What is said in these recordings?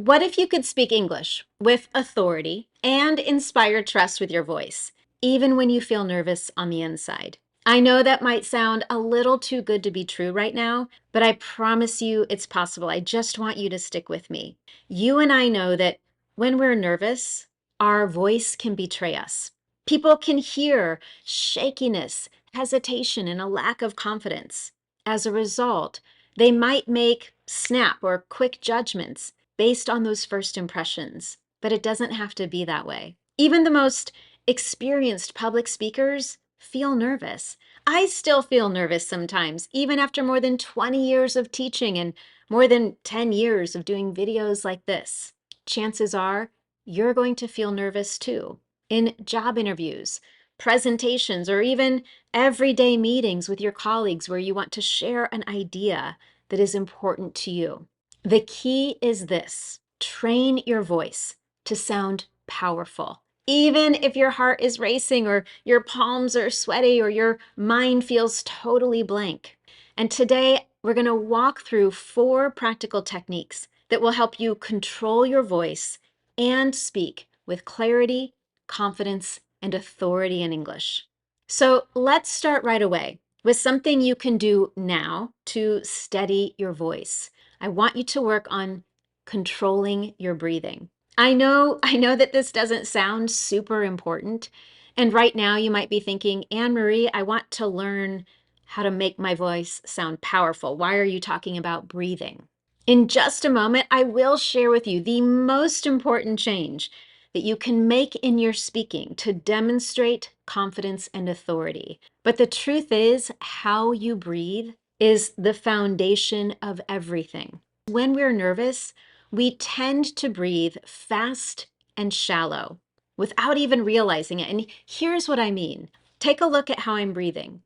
What if you could speak English with authority and inspire trust with your voice, even when you feel nervous on the inside? I know that might sound a little too good to be true right now, but I promise you it's possible. I just want you to stick with me. You and I know that when we're nervous, our voice can betray us. People can hear shakiness, hesitation, and a lack of confidence. As a result, they might make snap or quick judgments based on those first impressions, but it doesn't have to be that way. Even the most experienced public speakers feel nervous. I still feel nervous sometimes, even after more than 20 years of teaching and more than 10 years of doing videos like this. Chances are you're going to feel nervous too in job interviews, presentations, or even everyday meetings with your colleagues where you want to share an idea that is important to you. The key is this: train your voice to sound powerful. Even if your heart is racing or your palms are sweaty or your mind feels totally blank. And today we're going to walk through 4 practical techniques that will help you control your voice and speak with clarity, confidence, and authority in English. So let's start right away with something you can do now to steady your voice. I want you to work on controlling your breathing. I know that this doesn't sound super important. And right now you might be thinking, Anne-Marie, I want to learn how to make my voice sound powerful. Why are you talking about breathing? In just a moment, I will share with you the most important change that you can make in your speaking to demonstrate confidence and authority. But the truth is, how you breathe is the foundation of everything. When we're nervous, we tend to breathe fast and shallow without even realizing it. And here's what I mean. Take a look at how I'm breathing.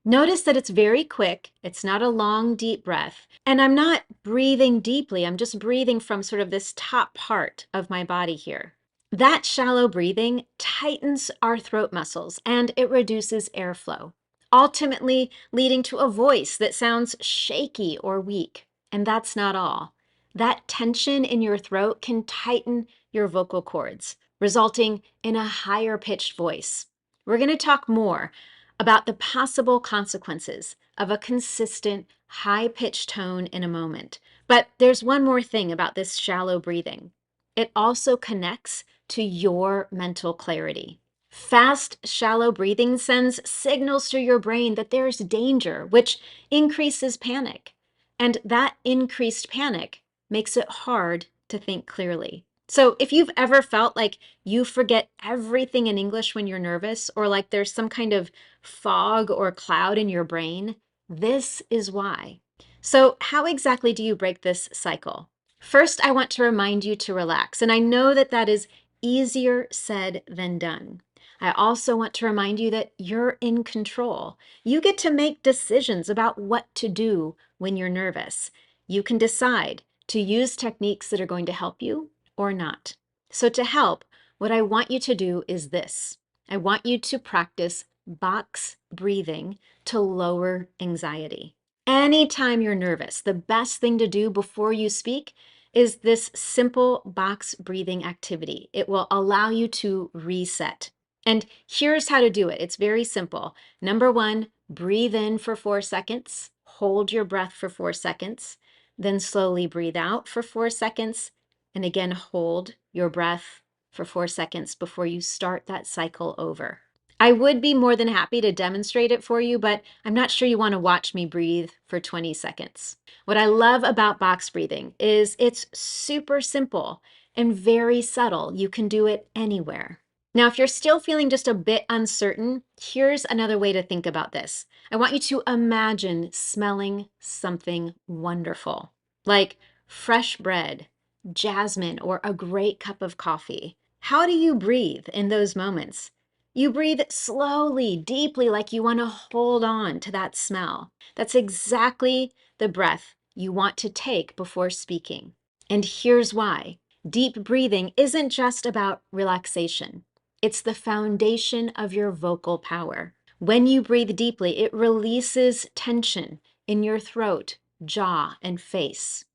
Notice that it's very quick. It's not a long, deep breath. And I'm not breathing deeply. I'm just breathing from sort of this top part of my body here. That shallow breathing tightens our throat muscles and it reduces airflow, ultimately leading to a voice that sounds shaky or weak. And that's not all. That tension in your throat can tighten your vocal cords, resulting in a higher pitched voice. We're going to talk more about the possible consequences of a consistent, high-pitched tone in a moment. But there's one more thing about this shallow breathing. It also connects to your mental clarity. Fast, shallow breathing sends signals to your brain that there's danger, which increases panic. And that increased panic makes it hard to think clearly. So if you've ever felt like you forget everything in English when you're nervous, or like there's some kind of fog or cloud in your brain, this is why. So how exactly do you break this cycle? First, I want to remind you to relax. And I know that that is easier said than done. I also want to remind you that you're in control. You get to make decisions about what to do when you're nervous. You can decide to use techniques that are going to help you or not. So to help, what I want you to do is this. I want you to practice box breathing to lower anxiety. Anytime you're nervous, the best thing to do before you speak is this simple box breathing activity. It will allow you to reset. And here's how to do it. It's very simple. Number 1, breathe in for 4 seconds. Hold your breath for 4 seconds. Then slowly breathe out for 4 seconds. And again, hold your breath for 4 seconds before you start that cycle over. I would be more than happy to demonstrate it for you, but I'm not sure you want to watch me breathe for 20 seconds. What I love about box breathing is it's super simple and very subtle. You can do it anywhere. Now, if you're still feeling just a bit uncertain, here's another way to think about this. I want you to imagine smelling something wonderful, like fresh bread, jasmine, or a great cup of coffee. How do you breathe in those moments? You breathe slowly, deeply, like you want to hold on to that smell. That's exactly the breath you want to take before speaking. And here's why. Deep breathing isn't just about relaxation. It's the foundation of your vocal power. When you breathe deeply, it releases tension in your throat jaw, and face.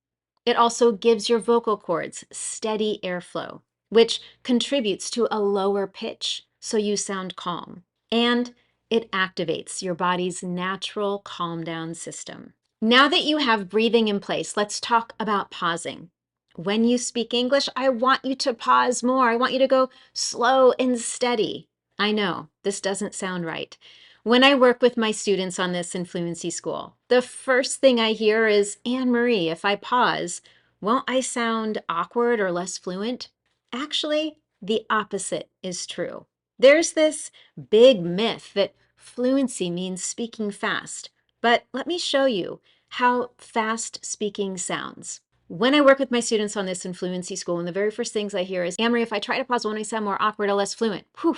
It also gives your vocal cords steady airflow, which contributes to a lower pitch so you sound calm. And it activates your body's natural calm down system. Now that you have breathing in place, let's talk about pausing. When you speak English, I want you to pause more. I want you to go slow and steady. I know this doesn't sound right. When I work with my students on this in Fluency School, the first thing I hear is, Anne Marie, if I pause, won't I sound awkward or less fluent? Actually, the opposite is true. There's this big myth that fluency means speaking fast, but let me show you how fast speaking sounds. When I work with my students on this in Fluency School, one of the very first things I hear is, Anne Marie, if I try to pause, won't I sound more awkward or less fluent? Whew,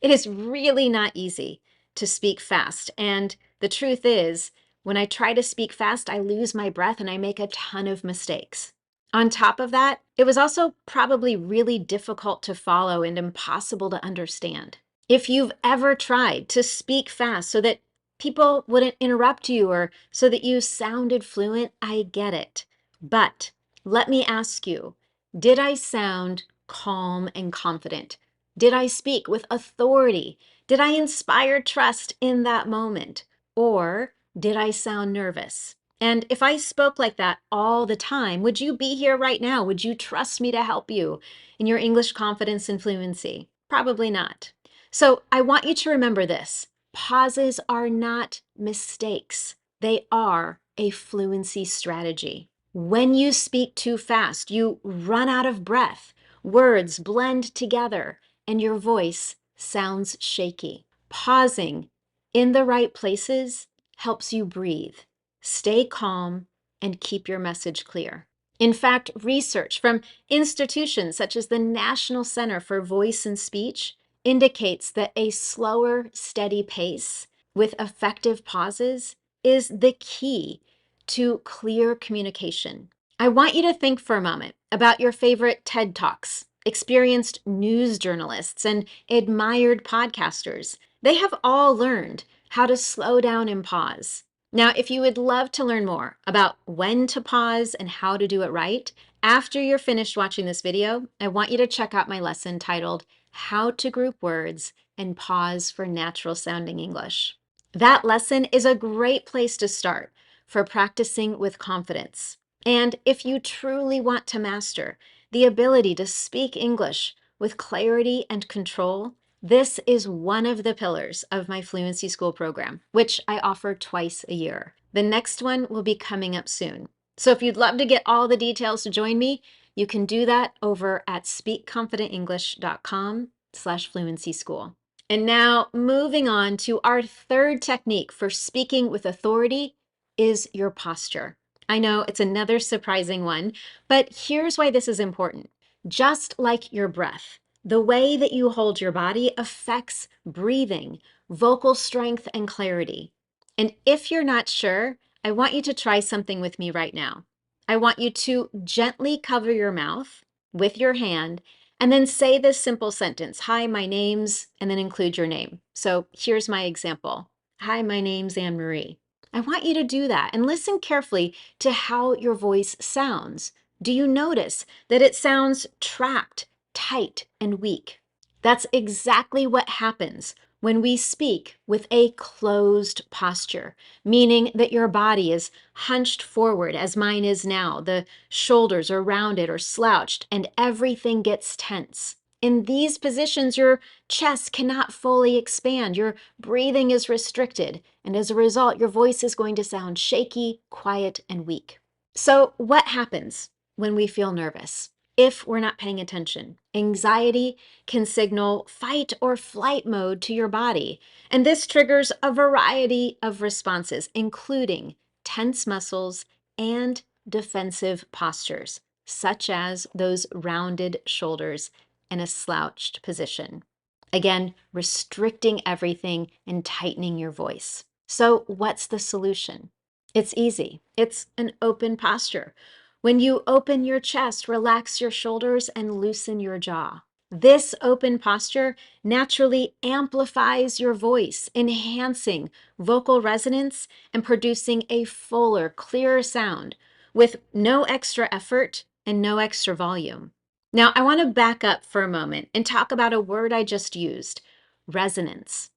it is really not easy to speak fast. And the truth is, when I try to speak fast, I lose my breath and I make a ton of mistakes. On top of that, it was also probably really difficult to follow and impossible to understand. If you've ever tried to speak fast so that people wouldn't interrupt you or so that you sounded fluent, I get it. But let me ask you, did I sound calm and confident? Did I speak with authority? Did I inspire trust in that moment? Or did I sound nervous? And if I spoke like that all the time, would you be here right now? Would you trust me to help you in your English confidence and fluency? Probably not. So I want you to remember this. Pauses are not mistakes. They are a fluency strategy. When you speak too fast, you run out of breath, words blend together, and your voice sounds shaky. Pausing in the right places helps you breathe, stay calm, and keep your message clear. In fact, research from institutions such as the National Center for Voice and Speech indicates that a slower, steady pace with effective pauses is the key to clear communication. I want you to think for a moment about your favorite TED Talks, experienced news journalists, and admired podcasters. They have all learned how to slow down and pause. Now, if you would love to learn more about when to pause and how to do it right, after you're finished watching this video, I want you to check out my lesson titled How to Group Words and Pause for Natural Sounding English. That lesson is a great place to start for practicing with confidence. And if you truly want to master the ability to speak English with clarity and control, this is one of the pillars of my Fluency School program, which I offer twice a year. The next one will be coming up soon. So if you'd love to get all the details to join me, you can do that over at speakconfidentenglish.com/fluency school. And now moving on to our third technique for speaking with authority is your posture. I know it's another surprising one, but here's why this is important. Just like your breath, the way that you hold your body affects breathing, vocal strength, and clarity. And if you're not sure, I want you to try something with me right now. I want you to gently cover your mouth with your hand and then say this simple sentence, hi, my name's, and then include your name. So here's my example. Hi, my name's Anne Marie. I want you to do that and listen carefully to how your voice sounds. Do you notice that it sounds trapped, tight, and weak? That's exactly what happens when we speak with a closed posture, meaning that your body is hunched forward as mine is now. The shoulders are rounded or slouched, and everything gets tense. In these positions, your chest cannot fully expand. Your breathing is restricted, and as a result, your voice is going to sound shaky, quiet, and weak. So what happens when we feel nervous? If we're not paying attention, anxiety can signal fight or flight mode to your body. And this triggers a variety of responses, including tense muscles and defensive postures, such as those rounded shoulders and a slouched position. Again, restricting everything and tightening your voice. So what's the solution? It's easy. It's an open posture. When you open your chest, relax your shoulders and loosen your jaw. This open posture naturally amplifies your voice, enhancing vocal resonance and producing a fuller, clearer sound with no extra effort and no extra volume. Now, I want to back up for a moment and talk about a word I just used, resonance.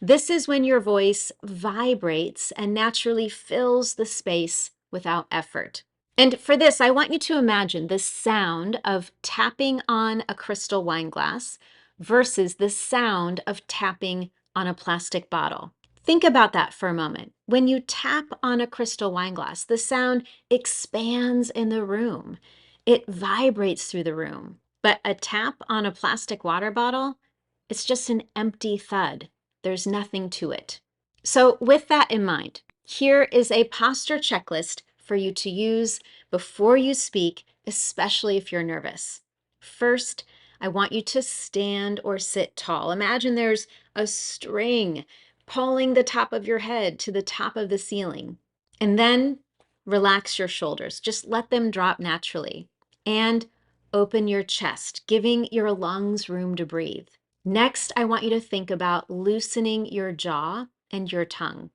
This is when your voice vibrates and naturally fills the space without effort. And for this, I want you to imagine the sound of tapping on a crystal wine glass versus the sound of tapping on a plastic bottle. Think about that for a moment. When you tap on a crystal wine glass, the sound expands in the room. It vibrates through the room. But a tap on a plastic water bottle, it's just an empty thud. There's nothing to it. So with that in mind, here is a posture checklist for you to use before you speak, especially if you're nervous. First, I want you to stand or sit tall. Imagine there's a string pulling the top of your head to the top of the ceiling. And then relax your shoulders. Just let them drop naturally. And open your chest, giving your lungs room to breathe. Next, I want you to think about loosening your jaw and your tongue.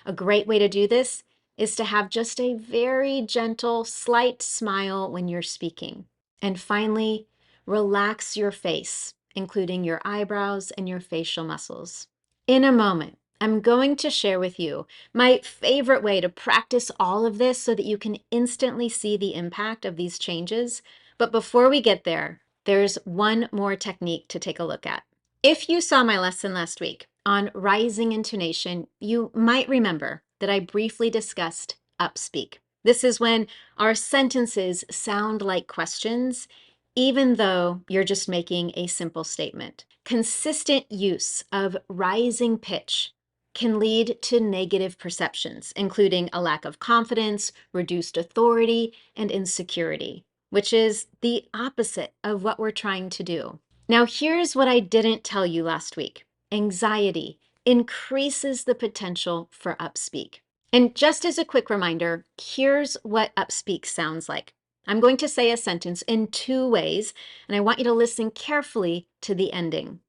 A great way to do this is to have just a very gentle, slight smile when you're speaking. And finally, relax your face, including your eyebrows and your facial muscles. In a moment, I'm going to share with you my favorite way to practice all of this so that you can instantly see the impact of these changes. But before we get there, there's one more technique to take a look at. If you saw my lesson last week on rising intonation, you might remember that I briefly discussed upspeak. This is when our sentences sound like questions, even though you're just making a simple statement. Consistent use of rising pitch can lead to negative perceptions, including a lack of confidence, reduced authority, and insecurity, which is the opposite of what we're trying to do. Now, here's what I didn't tell you last week. Anxiety increases the potential for upspeak. And just as a quick reminder, here's what upspeak sounds like. I'm going to say a sentence in two ways, and I want you to listen carefully to the ending.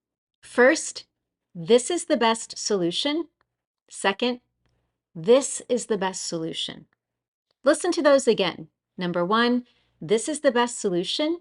First, this is the best solution. Second, this is the best solution. Listen to those again. Number one, this is the best solution.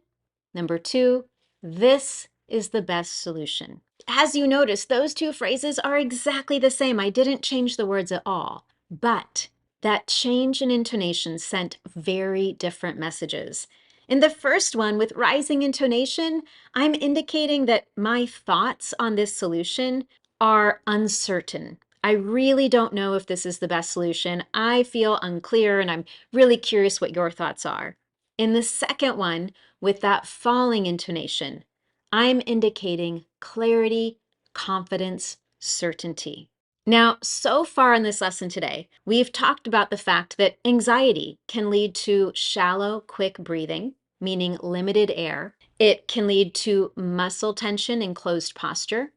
Number two, this is the best solution. As you notice, those two phrases are exactly the same. I didn't change the words at all. But that change in intonation sent very different messages. In the first one, with rising intonation, I'm indicating that my thoughts on this solution are uncertain. I really don't know if this is the best solution. I feel unclear, and I'm really curious what your thoughts are. In the second one, with that falling intonation, I'm indicating clarity, confidence, certainty. Now, so far in this lesson today, we've talked about the fact that anxiety can lead to shallow, quick breathing, meaning limited air. It can lead to muscle tension and closed posture.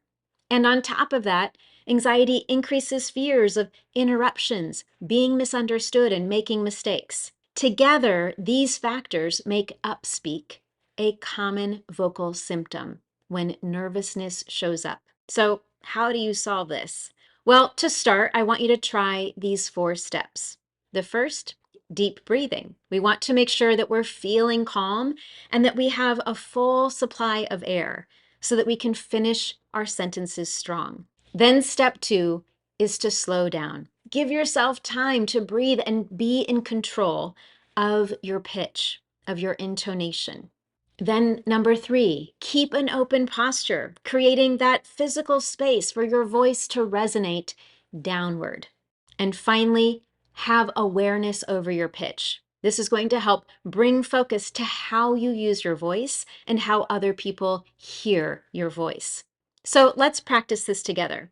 And on top of that, anxiety increases fears of interruptions, being misunderstood, and making mistakes. Together, these factors make upspeak a common vocal symptom when nervousness shows up. So, how do you solve this? Well, to start, I want you to try these 4 steps. The first, deep breathing. We want to make sure that we're feeling calm and that we have a full supply of air so that we can finish our sentences strong. Then step 2 is to slow down. Give yourself time to breathe and be in control of your pitch, of your intonation. Then number 3, keep an open posture, creating that physical space for your voice to resonate downward. And finally, have awareness over your pitch. This is going to help bring focus to how you use your voice and how other people hear your voice. So let's practice this together.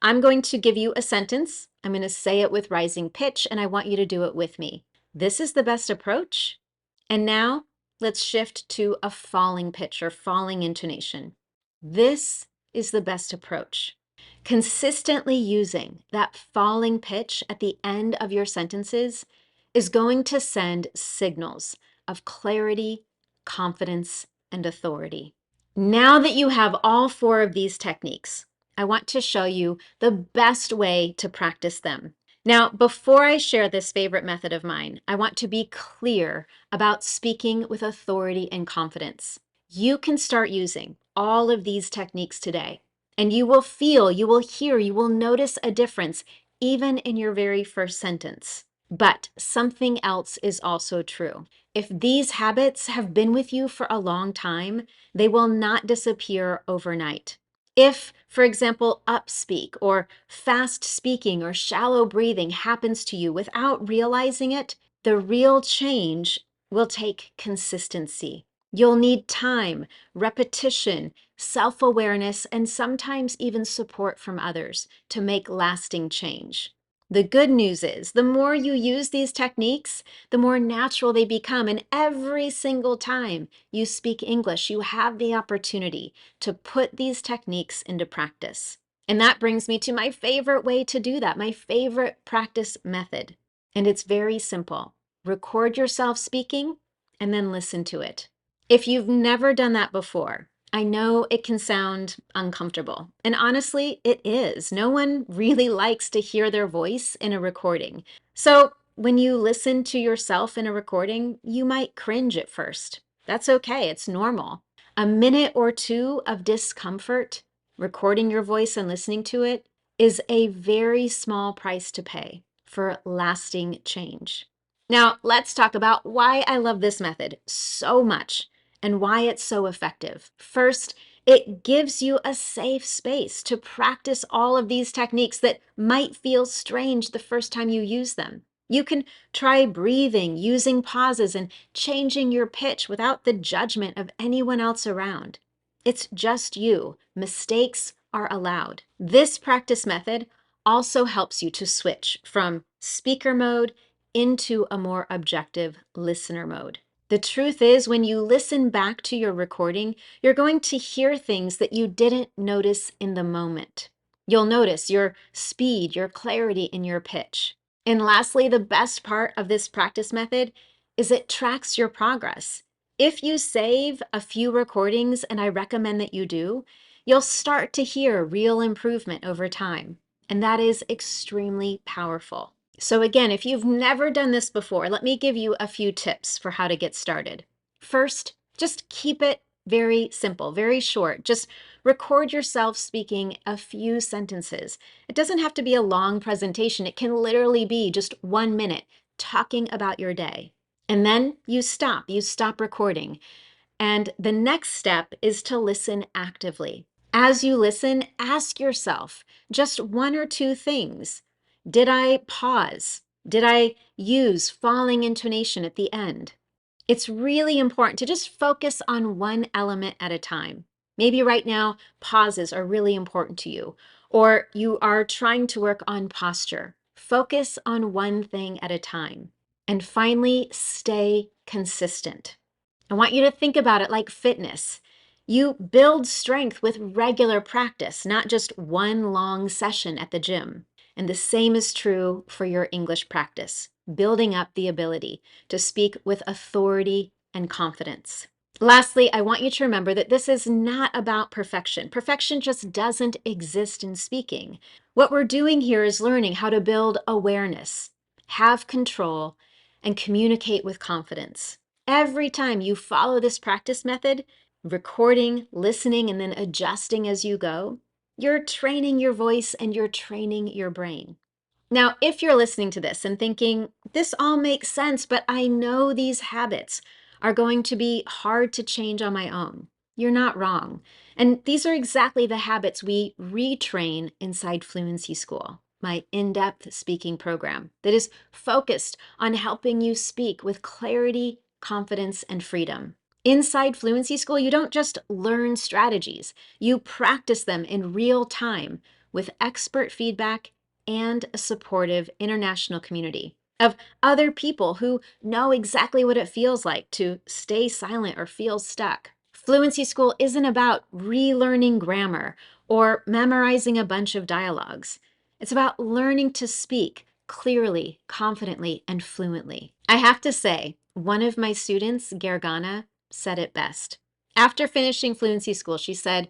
I'm going to give you a sentence. I'm going to say it with rising pitch, and I want you to do it with me. This is the best approach. And now let's shift to a falling pitch or falling intonation. This is the best approach. Consistently using that falling pitch at the end of your sentences is going to send signals of clarity, confidence, and authority. Now that you have all four of these techniques, I want to show you the best way to practice them. Now, before I share this favorite method of mine, I want to be clear about speaking with authority and confidence. You can start using all of these techniques today, and you will feel, you will hear, you will notice a difference even in your very first sentence. But something else is also true. If these habits have been with you for a long time, they will not disappear overnight. If, for example, upspeak or fast speaking or shallow breathing happens to you without realizing it, the real change will take consistency. You'll need time, repetition, self-awareness, and sometimes even support from others to make lasting change. The good news is, the more you use these techniques, the more natural they become. And every single time you speak English, you have the opportunity to put these techniques into practice. And that brings me to my favorite way to do that, my favorite practice method. And it's very simple. Record yourself speaking and then listen to it. If you've never done that before, I know it can sound uncomfortable. And honestly, it is. No one really likes to hear their voice in a recording. So when you listen to yourself in a recording, you might cringe at first. That's okay, it's normal. A minute or two of discomfort, recording your voice and listening to it, is a very small price to pay for lasting change. Now, let's talk about why I love this method so much and why it's so effective. First, it gives you a safe space to practice all of these techniques that might feel strange the first time you use them. You can try breathing, using pauses, and changing your pitch without the judgment of anyone else around. It's just you. Mistakes are allowed. This practice method also helps you to switch from speaker mode into a more objective listener mode. The truth is, when you listen back to your recording, you're going to hear things that you didn't notice in the moment. You'll notice your speed, your clarity, and your pitch. And lastly, the best part of this practice method is it tracks your progress. If you save a few recordings, and I recommend that you do, you'll start to hear real improvement over time. And that is extremely powerful. So again, if you've never done this before, let me give you a few tips for how to get started. First, just keep it very simple, very short. Just record yourself speaking a few sentences. It doesn't have to be a long presentation. It can literally be just 1 minute talking about your day. And then you stop recording. And the next step is to listen actively. As you listen, ask yourself just one or two things. Did I pause? Did I use falling intonation at the end? It's really important to just focus on one element at a time. Maybe right now, pauses are really important to you, or you are trying to work on posture. Focus on one thing at a time. And finally, stay consistent. I want you to think about it like fitness. You build strength with regular practice, not just one long session at the gym. And the same is true for your English practice, building up the ability to speak with authority and confidence. Lastly, I want you to remember that this is not about perfection. Perfection just doesn't exist in speaking. What we're doing here is learning how to build awareness, have control, and communicate with confidence. Every time you follow this practice method, recording, listening, and then adjusting as you go, you're training your voice and you're training your brain. Now, if you're listening to this and thinking, this all makes sense, but I know these habits are going to be hard to change on my own, you're not wrong. And these are exactly the habits we retrain inside Fluency School, my in-depth speaking program that is focused on helping you speak with clarity, confidence, and freedom. Inside Fluency School, you don't just learn strategies, you practice them in real time with expert feedback and a supportive international community of other people who know exactly what it feels like to stay silent or feel stuck. Fluency School isn't about relearning grammar or memorizing a bunch of dialogues. It's about learning to speak clearly, confidently, and fluently. I have to say, one of my students, Gergana, said it best. After finishing fluency school, she said,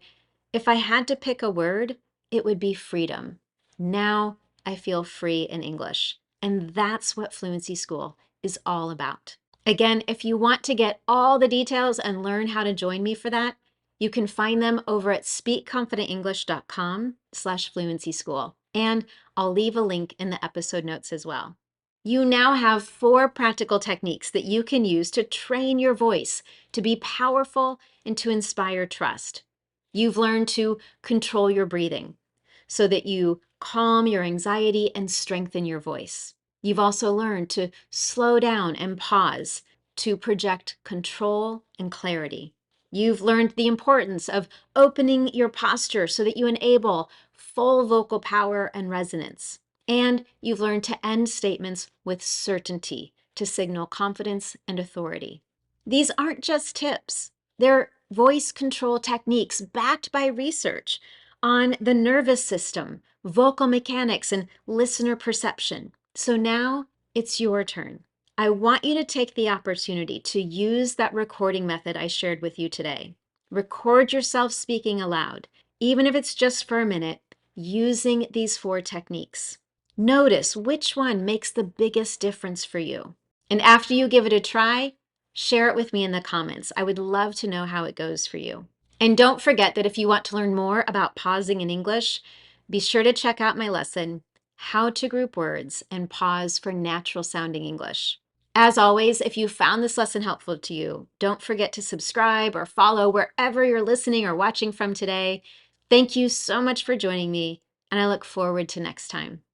"If I had to pick a word, it would be freedom. Now I feel free in English." And that's what fluency school is all about. Again, if you want to get all the details and learn how to join me for that, you can find them over at speakconfidentenglish.com/fluency school. And I'll leave a link in the episode notes as well. You now have 4 practical techniques that you can use to train your voice to be powerful and to inspire trust. You've learned to control your breathing so that you calm your anxiety and strengthen your voice. You've also learned to slow down and pause to project control and clarity. You've learned the importance of opening your posture so that you enable full vocal power and resonance. And you've learned to end statements with certainty to signal confidence and authority. These aren't just tips. They're voice control techniques backed by research on the nervous system, vocal mechanics, and listener perception. So now it's your turn. I want you to take the opportunity to use that recording method I shared with you today. Record yourself speaking aloud, even if it's just for a minute, using these 4 techniques. Notice which one makes the biggest difference for you. And after you give it a try, share it with me in the comments. I would love to know how it goes for you. And don't forget that if you want to learn more about pausing in English, be sure to check out my lesson, How to Group Words and Pause for Natural Sounding English. As always, if you found this lesson helpful to you, don't forget to subscribe or follow wherever you're listening or watching from today. Thank you so much for joining me, and I look forward to next time.